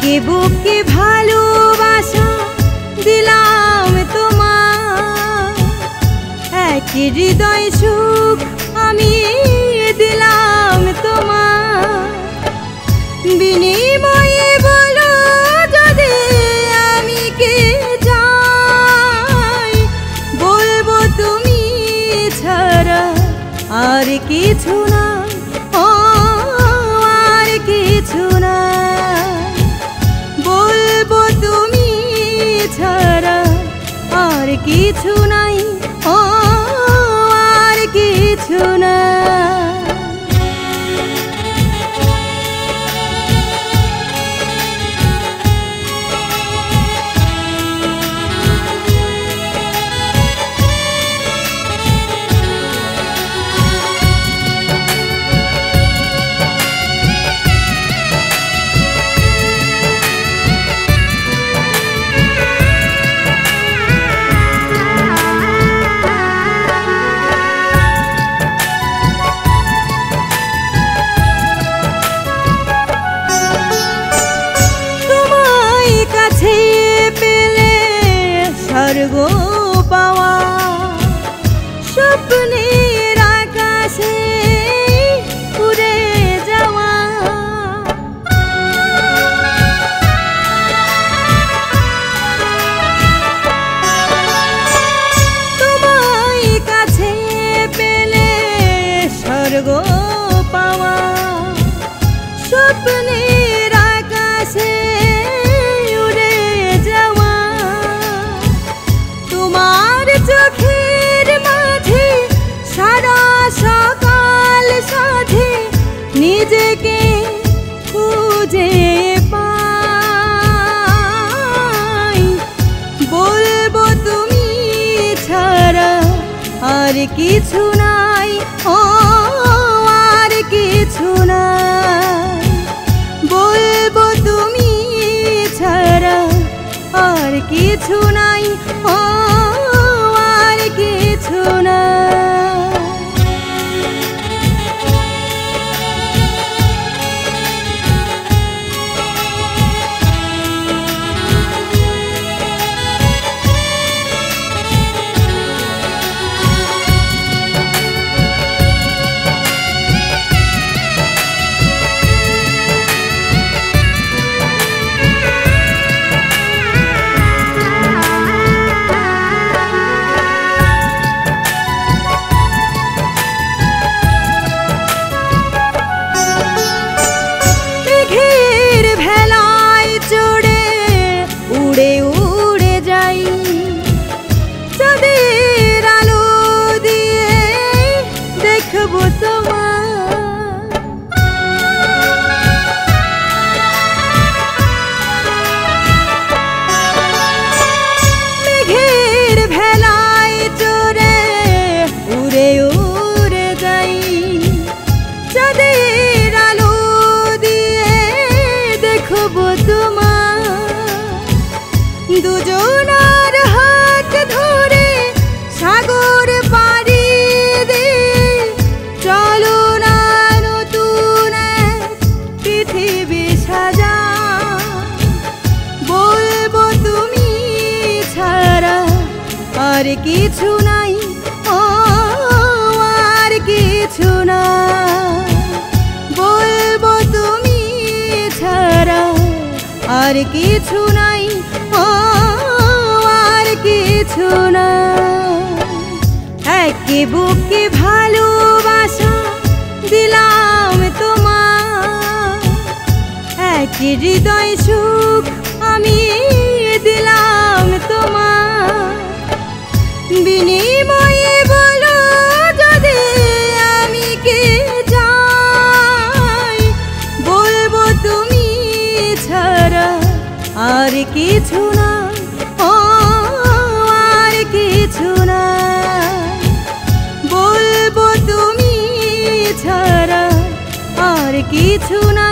একে বুকে ভালোবাসা দিলাম তোমার, এক হৃদয় সুখ আমি দিলাম তোমার। বিনিময়ে বলো যদি আমি কে যাই, বলবো তুমি ছাড়া আর কিছু না, ও আর কিছু না। বলবো তুমি ছাড়া আর কিছু নাই, ও আর কিছু না। স্বর্গ পাওয়া স্বপ্নের আকাশে উড়ে যাওয়া, তোমায় কাছে পেলে স্বর্গ পাওয়া, স্বপ্নের আকাশে উড়ে যাওয়া। তোমার চোখের মাঝে সারা সকাল সাথে নিজেকে খুঁজে পাই, বলবো তুমি ছাড়া আর কিছু নাই, ও আর কিছু নাই। বলবো তুমি ছাড়া আর কিছু নাই, ও আর কিছু না। উড়ে উড়ে যাই চাঁদের আলো দিয়ে দেখবো তোমার, মেঘের ভেলায় চড়ে উড়ে উড়ে যাই চাঁদের আলো দিয়ে দেখবো তোমার। দুজনার হাত ধরে সাগর পাড়ি দিয়ে চলো না নতুন পৃথিবী সাজা, বলবো তুমি ছাড়া আর কিছু নাই, ও আর কিছু না। বলবো তুমি ছাড়া আর কিছু নাই, ও আর কিছু না। একে বুকে ভালোবাসা দিলাম তোমার, এক হৃদয় সুখ আমি দিলাম তোমার। বিনিময়ে বলো যদি আমি কে যাই, বলবো তুমি ছাড়া আর কিছু না, ও আর কিছু না। বলবো তুমি ছাড়া আর কিছু না।